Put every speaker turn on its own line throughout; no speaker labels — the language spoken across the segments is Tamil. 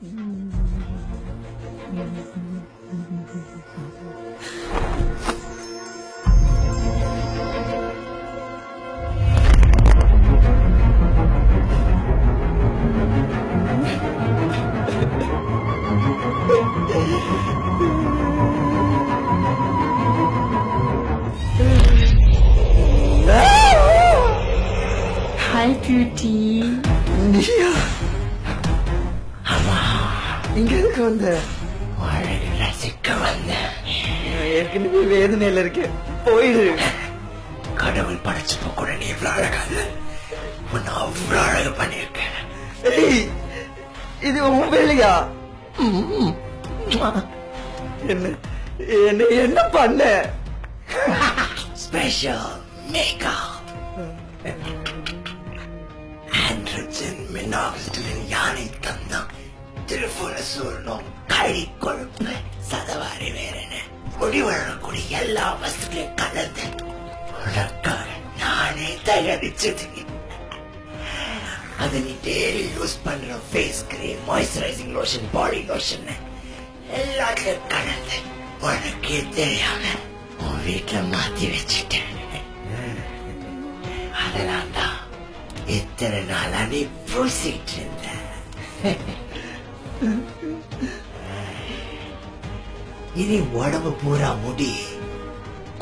Hi beauty.
நீயா? ஆமா. இங்க எதுக்கு வந்த? ரசிக்க வந்த. ஏற்கனவே வேதனையில இருக்கேன், போயிடு. கடவுள் படைச்சப்ப கூட நீ இவ்வளவு அழகாத, உன்னை அவ்வளவு அழகு பண்ணிருக்கேன். இது உன் வேலையா? என்ன என்ன என்ன பண்ண? Special makeup. ஆண்ட்ரஜன் மினாக்சிடின் யானை தந்தம் திருப்புல சூர்ணம் கழி கொழுப்பு சதவாரி வேறென முடி வளரக்கூடிய எல்லா வசதிகளையும் கலந்து உனக்காக நானே தயாரிச்சது. அதை நீ டெய்லி யூஸ் பண்ற face cream, moisturising lotion, body lotion எல்லாத்தையும் கலந்து உனக்கே தெரியாம உன் வீட்டுல மாத்தி வச்சுட்டேன். அதெல்லாம் தான் இத்தனை நாளா நீ பூசிட்டு இருந்த. இனி உடம்பு பூரா முடி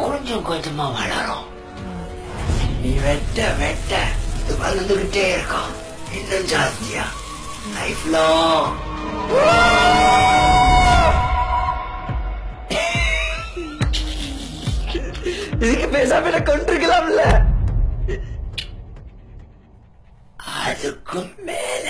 கொஞ்சம் கொஞ்சமா வளரும். நீ வெட்ட வெட்ட இது வளர்ந்துகிட்டே இருக்கும், இன்னும் ஜாஸ்தியா லைஃப் லாங். இதுக்கு பேசாம கொண்டிருக்கலாம்ல. அதுக்கும் மேல